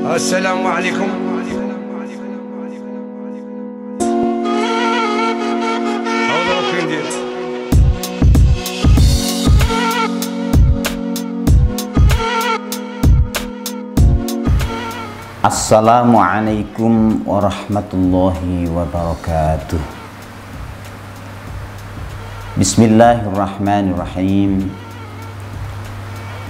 Assalamualaikum. Assalamualaikum warahmatullahi wabarakatuh. Bismillahirrahmanirrahim.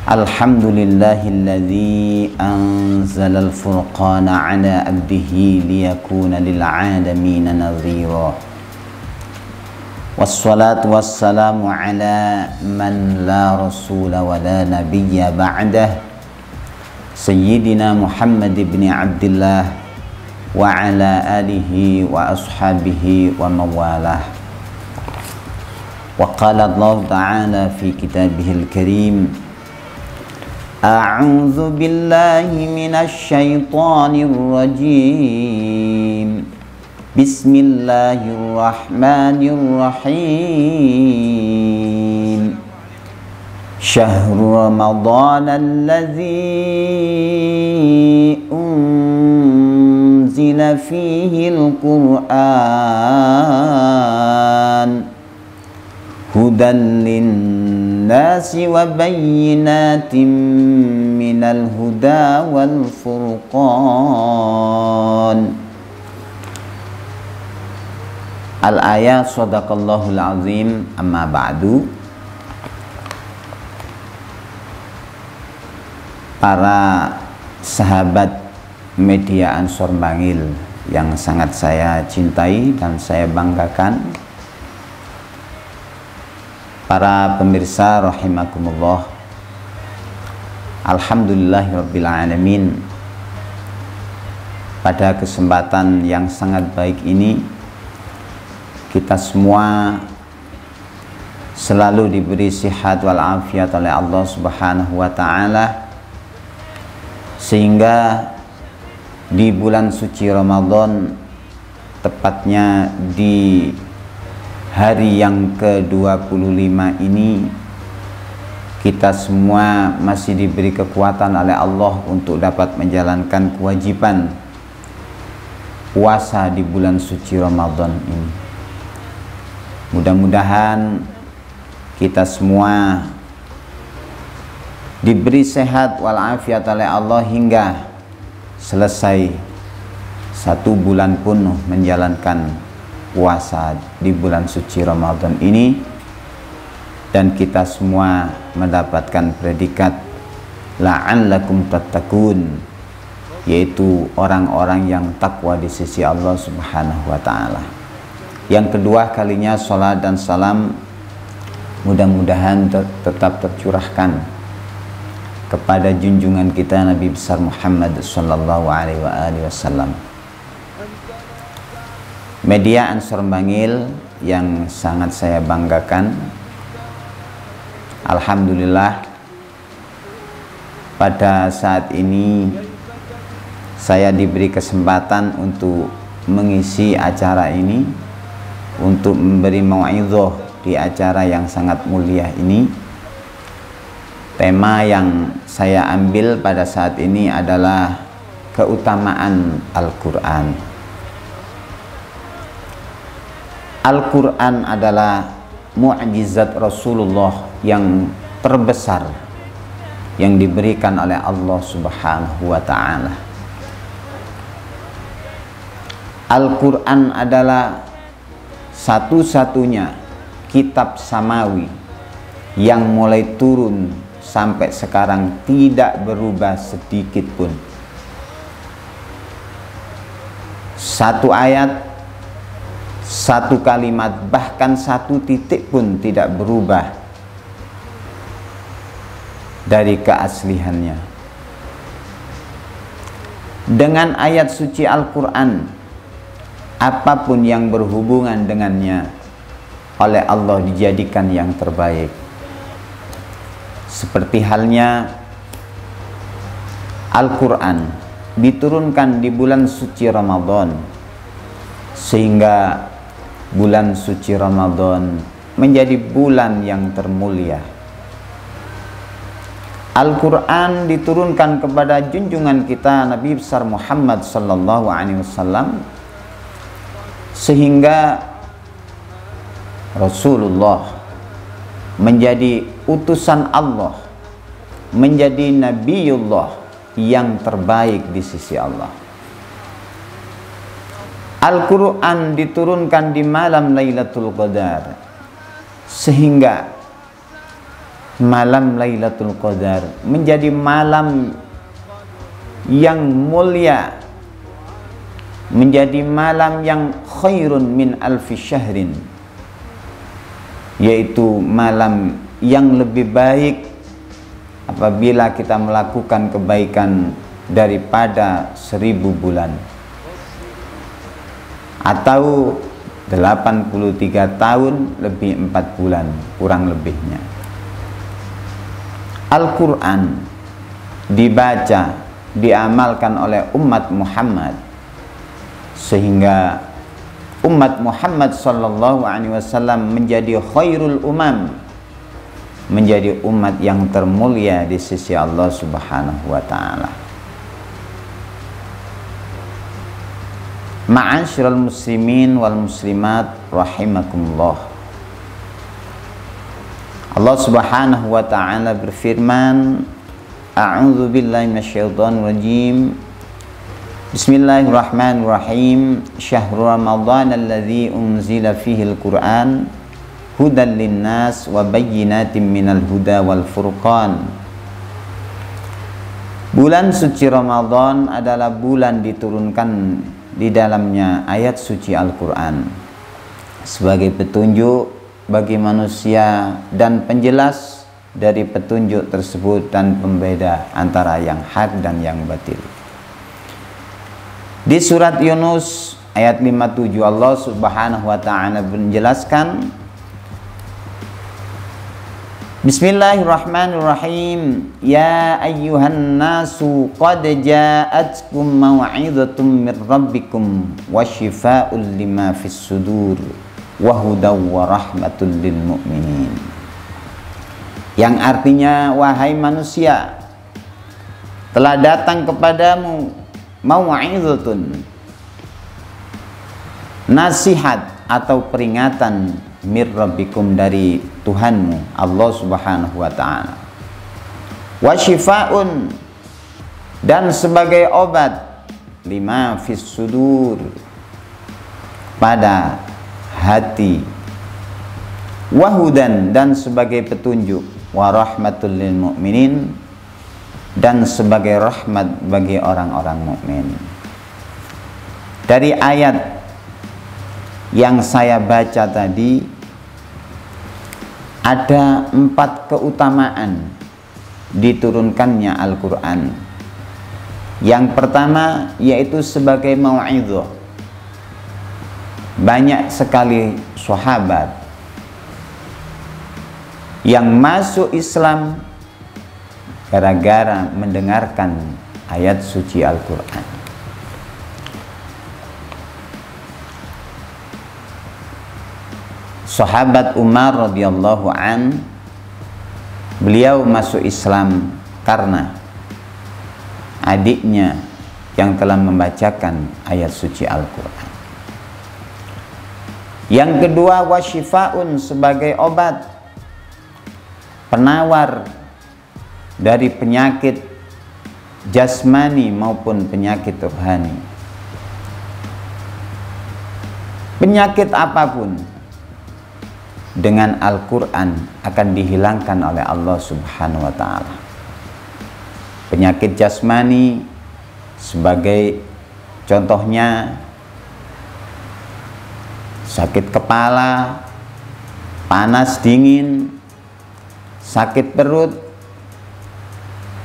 Alhamdulillahilladzi anzalal furqana ala abdihi liyakuna lil'alamin nadhira. Wassalatu wassalamu ala man la rasula wa la nabiyya ba'dah, Sayyidina Muhammad ibn Abdullah wa ala alihi wa ashabihi wa mawalah. Wa qala Allah ta'ala fi kitabihil karim, A'udzu billahi minasy syaithanir rajim. Bismillahirrahmanirrahim. Syahrul Ramadan alladzi unzila fihi al-Qur'an hudan linnasi wa bayyinatin minal huda wal furqan. Al-ayat. Shadaqallahul azim. Amma ba'du. Para sahabat media Ansor Bangil yang sangat saya cintai dan saya banggakan, para pemirsa rahimakumullah, alhamdulillahirabbil alamin. Pada kesempatan yang sangat baik ini, kita semua selalu diberi sihat wal afiat oleh Allah Subhanahu wa taala, sehingga di bulan suci Ramadan, tepatnya di hari yang ke-25 ini, kita semua masih diberi kekuatan oleh Allah untuk dapat menjalankan kewajiban puasa di bulan suci Ramadan ini. Mudah-mudahan kita semua diberi sehat walafiat oleh Allah hingga selesai 1 bulan penuh menjalankan puasa di bulan suci Ramadan ini, dan kita semua mendapatkan predikat la'allakum tattaqun, yaitu orang-orang yang takwa di sisi Allah Subhanahu wa taala. Yang kedua kalinya salat dan salam mudah-mudahan tetap tercurahkan kepada junjungan kita Nabi besar Muhammad sallallahu alaihi wasallam. Media Ansor Bangil yang sangat saya banggakan, alhamdulillah pada saat ini saya diberi kesempatan untuk mengisi acara ini, untuk memberi mau'izah di acara yang sangat mulia ini. Tema yang saya ambil pada saat ini adalah keutamaan Al-Quran. Al-Quran adalah mu'jizat Rasulullah yang terbesar yang diberikan oleh Allah Subhanahu wa ta'ala. Al-Quran adalah satu-satunya kitab samawi yang mulai turun sampai sekarang tidak berubah sedikit pun. Satu ayat, satu kalimat, bahkan satu titik pun tidak berubah dari keasliannya. Dengan ayat suci Al-Quran, apapun yang berhubungan dengannya oleh Allah dijadikan yang terbaik. Seperti halnya Al-Quran diturunkan di bulan suci Ramadan, sehingga bulan suci Ramadan menjadi bulan yang termulia. Al-Quran diturunkan kepada junjungan kita Nabi besar Muhammad sallallahu alaihi wasallam, sehingga Rasulullah menjadi utusan Allah, menjadi Nabiullah yang terbaik di sisi Allah. Al-Quran diturunkan di malam Lailatul Qadar, sehingga malam Lailatul Qadar menjadi malam yang mulia, menjadi malam yang khairun min alfi syahrin, yaitu malam yang lebih baik apabila kita melakukan kebaikan daripada 1000 bulan atau 83 tahun lebih 4 bulan kurang lebihnya. Al-Quran dibaca, diamalkan oleh umat Muhammad, sehingga umat Muhammad sallallahu alaihi wasallam menjadi khairul umam, menjadi umat yang termulia di sisi Allah Subhanahu wa taala. Ma'asyiral muslimin wal muslimat rahimakumullah. Allah Subhanahu wa taala berfirman, A'udzu billahi minasyaitonir rajim. Bismillahirrahmanirrahim. Syahrul Ramadan alladzi unzila fihi al-Qur'an hudan linnas wa bayyinatin minal huda wal furqan. Bulan suci Ramadan adalah bulan diturunkan di dalamnya ayat suci Al-Quran sebagai petunjuk bagi manusia dan penjelas dari petunjuk tersebut dan pembeda antara yang hak dan yang batil. Di surat Yunus ayat 57 Allah Subhanahu wa taala menjelaskan, Bismillahirrahmanirrahim. Ya ayyuhan nasu qad ja'atkum mau'izatum mir rabbikum wa shifaa'un lima fis sudur wa hudaw wa rahmatul lil mu'minin. Yang artinya, wahai manusia, telah datang kepadamu mau'izatun, nasihat atau peringatan, mir rabbikum, dari Tuhanmu Allah Subhanahu wa taala, wa shifaa'un, dan sebagai obat, lima fis sudur, pada hati, wahudan, dan sebagai petunjuk, wa rahmatul lil mu'minin, dan sebagai rahmat bagi orang-orang mukmin. Dari ayat yang saya baca tadi ada 4 keutamaan diturunkannya Al-Quran. Yang pertama yaitu sebagai mau'izah. Banyak sekali sahabat yang masuk Islam gara-gara mendengarkan ayat suci Al-Quran. Sahabat Umar radhiyallahu an, beliau masuk Islam karena adiknya yang telah membacakan ayat suci Al-Quran. Yang kedua, wasyifaun, sebagai obat, penawar dari penyakit jasmani maupun penyakit rohani. Penyakit apapun dengan Al-Quran akan dihilangkan oleh Allah Subhanahu wa ta'ala. Penyakit jasmani sebagai contohnya sakit kepala, panas dingin, sakit perut,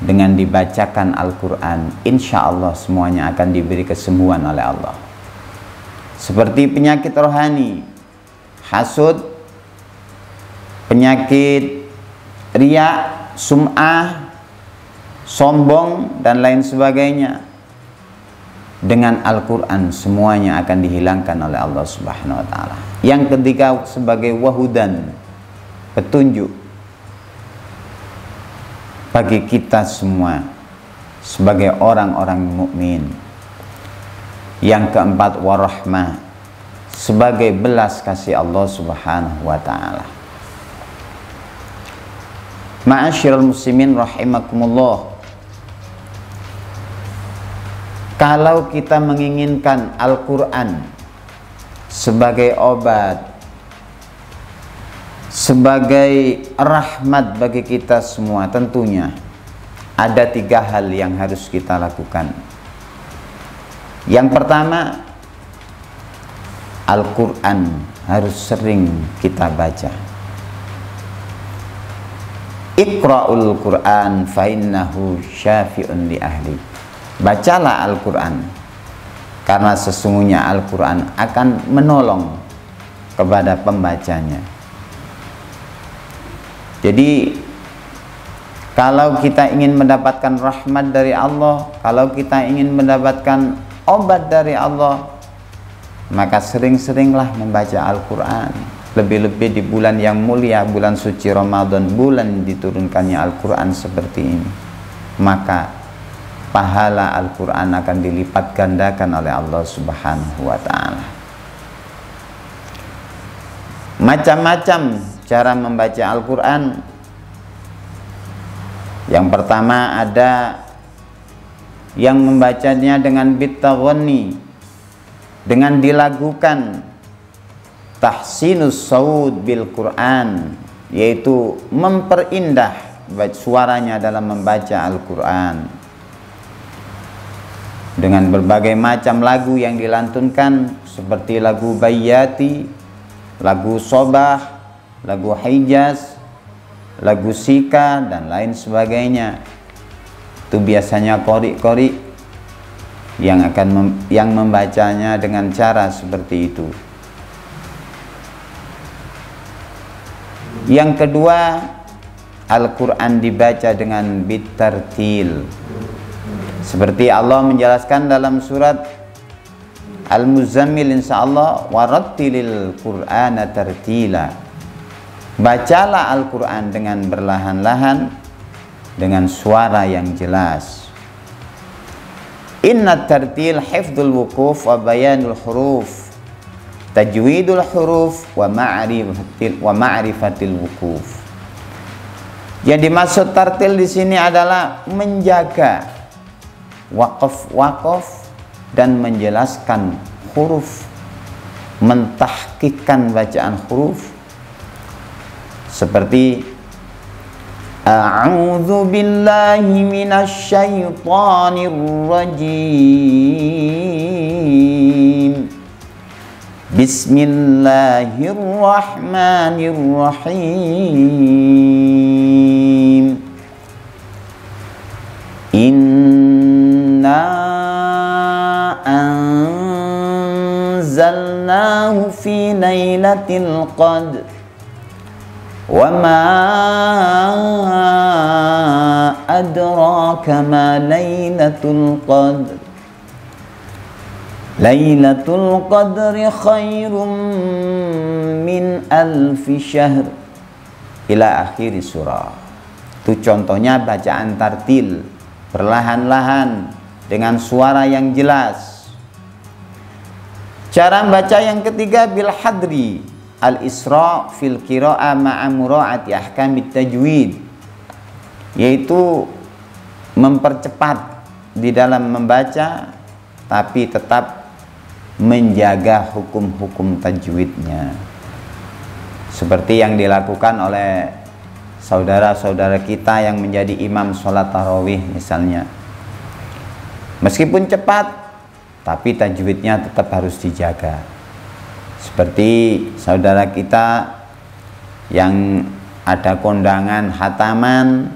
dengan dibacakan Al-Quran insya Allah semuanya akan diberi kesembuhan oleh Allah. Seperti penyakit rohani, hasud, penyakit riya, sum'ah, sombong, dan lain sebagainya, dengan Al-Quran semuanya akan dihilangkan oleh Allah Subhanahu wa ta'ala. Yang ketiga sebagai wahudan, petunjuk, bagi kita semua sebagai orang-orang mukmin. Yang keempat, warahmah, sebagai belas kasih Allah Subhanahu wa taala. Ma'asyiral muslimin rahimakumullah. Kalau kita menginginkan Al-Qur'an sebagai obat, sebagai rahmat bagi kita semua, tentunya ada 3 hal yang harus kita lakukan. Yang pertama, Al-Quran harus sering kita baca. Iqra'ul Quran fa innahu syafi'un li ahli. Bacalah Al-Quran, karena sesungguhnya Al-Quran akan menolong kepada pembacanya. Jadi kalau kita ingin mendapatkan rahmat dari Allah, kalau kita ingin mendapatkan obat dari Allah, maka sering-seringlah membaca Al-Quran. Lebih-lebih di bulan yang mulia, bulan suci Ramadan, bulan diturunkannya Al-Quran seperti ini, maka pahala Al-Quran akan dilipat gandakan oleh Allah Subhanahu wa ta'ala. Macam-macam cara membaca Al-Quran. Yang pertama, ada yang membacanya dengan bitaghani, dengan dilagukan tahsinus saud bil Quran, yaitu memperindah suaranya dalam membaca Al-Quran dengan berbagai macam lagu yang dilantunkan, seperti lagu Bayyati, lagu Sobah, lagu Hijaz, lagu Sika, dan lain sebagainya. Itu biasanya qori-qori yang membacanya dengan cara seperti itu. Yang kedua, Al-Quran dibaca dengan bitartil, seperti Allah menjelaskan dalam surat Al-Muzammil, insyaallah, warattilil Qur'ana tartila. Bacalah Al-Quran dengan berlahan-lahan, dengan suara yang jelas. Inna tartil hifdzul wuquf wa bayanul huruf, tajwidul huruf wa ma'rifatil wuquf. Yang dimaksud tartil di sini adalah menjaga waqaf dan menjelaskan huruf, mentahqiqkan bacaan huruf, seperti A'udzu billahi minasy syaithanir rajim. Bismillahirrahmanirrahim. Inna anzalnahu fi lailatul qadr wa ma adraka ma lailatul qadr. Lailatul qadri khairum min alfi syahr, ila akhiri surah. Itu contohnya bacaan tartil, perlahan-lahan dengan suara yang jelas. Cara baca yang ketiga, bil hadri al-isra fil qira'ah ma'a mura'ati ahkamit tajwid, yaitu mempercepat di dalam membaca tapi tetap menjaga hukum-hukum tajwidnya, seperti yang dilakukan oleh saudara-saudara kita yang menjadi imam sholat tarawih misalnya. Meskipun cepat, tapi tajwidnya tetap harus dijaga. Seperti saudara kita yang ada kondangan hataman,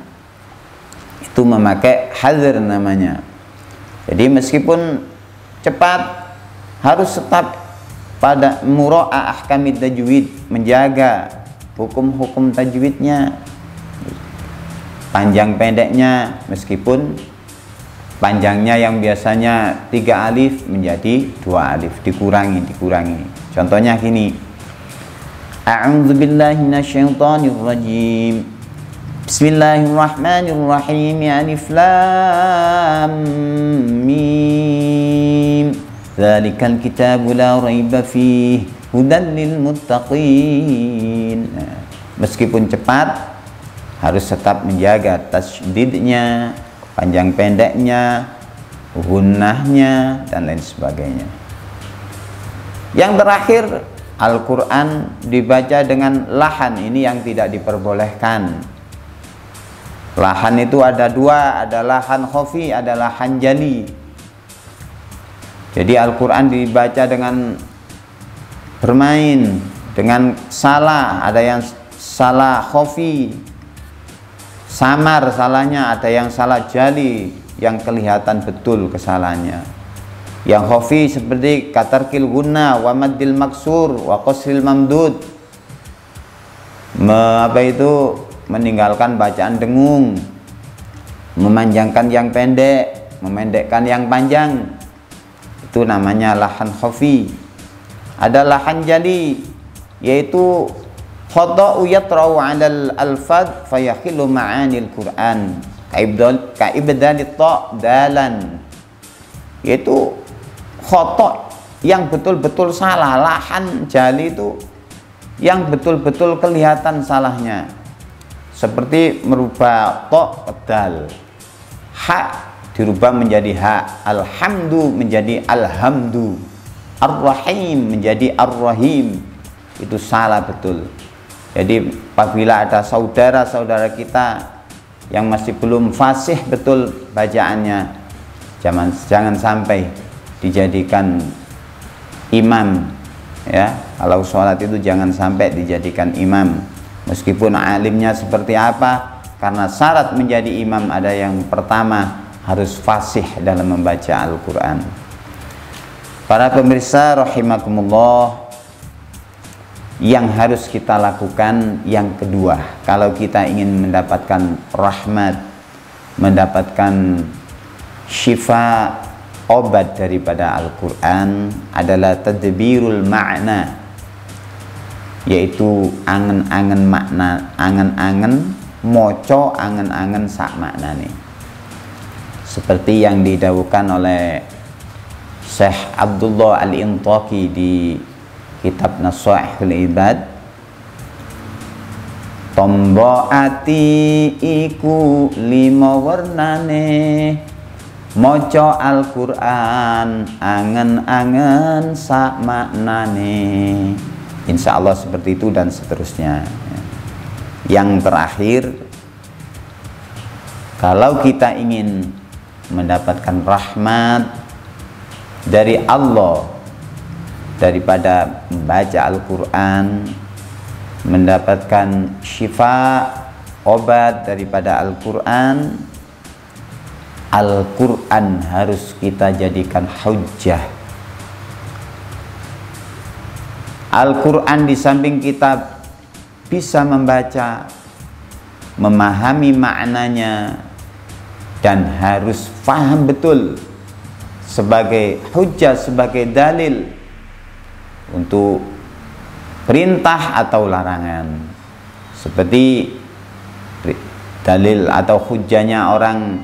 itu memakai hadr namanya. Jadi meskipun cepat, harus tetap pada mura'ah ahkamit tajwid, menjaga hukum-hukum tajwidnya, panjang pendeknya, meskipun panjangnya yang biasanya 3 alif menjadi 2 alif, dikurangi. Contohnya gini, A'udzu billahi minasyaitonir rajim. Bismillahirrahmanirrahim. Alif lam mim. Dzalikal kitabu la raiba fihi hudan lil muttaqin. Meskipun cepat, harus tetap menjaga tasydidnya, panjang pendeknya, gunnahnya, dan lain sebagainya. Yang terakhir, Al-Quran dibaca dengan lahan. Ini yang tidak diperbolehkan. Lahan itu ada dua, ada lahan khafi, ada lahan jali. Jadi Al-Quran dibaca dengan bermain, dengan salah. Ada yang salah khafi, samar salahnya, ada yang salah jali, yang kelihatan betul kesalahannya. Yang khafi seperti katarkil guna, wa maddil maksur, wa qasril mamdud. Meninggalkan bacaan dengung, memanjangkan yang pendek, memendekkan yang panjang. Itu namanya lahan khafi. Ada lahan jali, yaitu khata'u yatra'u 'alal alfad fayakhillu ma'anil Qur'an ka'ibdalit ta' dalan. Yaitu khata' yang betul-betul salah. Lahan jali itu yang betul-betul kelihatan salahnya, seperti merubah ta' ke dal, ha dirubah menjadi ha, alhamdu menjadi alhamdu, ar-rahim menjadi ar-rahim. Itu salah betul. Jadi apabila ada saudara-saudara kita yang masih belum fasih betul bacaannya, jangan sampai dijadikan imam, ya. Kalau sholat itu jangan sampai dijadikan imam, meskipun alimnya seperti apa, karena syarat menjadi imam ada yang pertama, harus fasih dalam membaca Al-Quran. Para pemirsa rahimakumullah, yang harus kita lakukan yang kedua, kalau kita ingin mendapatkan rahmat, mendapatkan syifa, obat daripada Al-Quran, adalah tadbirul makna, yaitu angen-angen makna, angen-angen moco, angen-angen sak makna nih. Seperti yang didawukan oleh Syekh Abdullah Al-Intaqi di kitab Nasaihul Ibad, tombo ati iku lima warnane, moco Al-Quran angen-angen sak maknane. Insya Allah seperti itu dan seterusnya. Yang terakhir, kalau kita ingin mendapatkan rahmat dari Allah daripada membaca Al-Quran, mendapatkan syifa, obat daripada Al-Quran, Al-Quran harus kita jadikan hujjah. Al-Quran di samping kita bisa membaca, memahami maknanya, dan harus faham betul sebagai hujjah, sebagai dalil untuk perintah atau larangan. Seperti dalil atau hujjahnya orang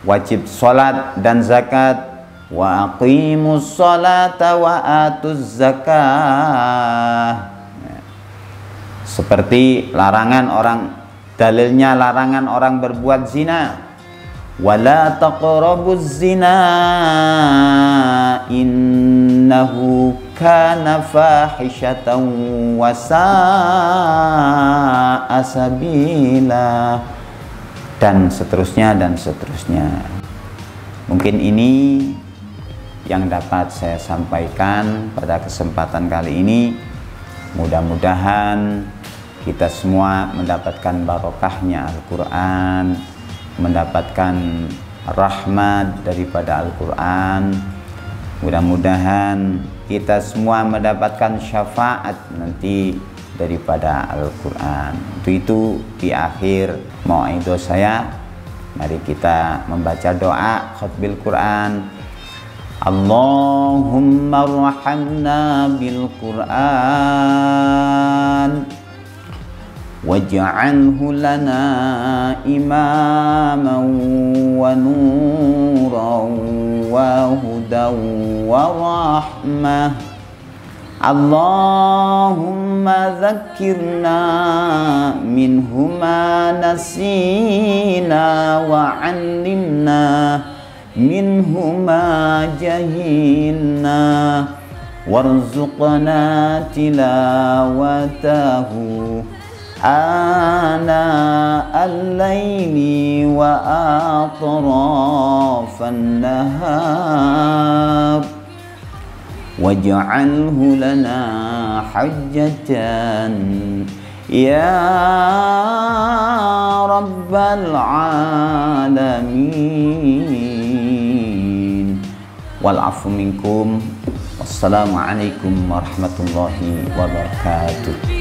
wajib sholat dan zakat, wa aqimus sholata wa atuz zakah. Seperti larangan orang, dalilnya larangan orang berbuat zina, wala taqrabuz zina innahu kana fahishatan wa sa'a sabila, dan seterusnya dan seterusnya. Mungkin ini yang dapat saya sampaikan pada kesempatan kali ini. Mudah-mudahan kita semua mendapatkan barokahnya Al-Quran, mendapatkan rahmat daripada Al-Quran. Mudah-mudahan kita semua mendapatkan syafaat nanti daripada Al-Quran. Untuk itu di akhir mau'idhah saya, mari kita membaca doa khutbil Quran. Allahumma arhamna bil Quran واجعله لنا إماما ونورا وهدى ورحمة اللهم ذكرنا منه ما نسينا وعلمنا منه ما جهلنا وارزقنا تلاوته آناء الليل وأطراف النهار واجعله لنا حجة يا رب العالمين والعفو منكم. Wassalamualaikum warahmatullahi wabarakatuh.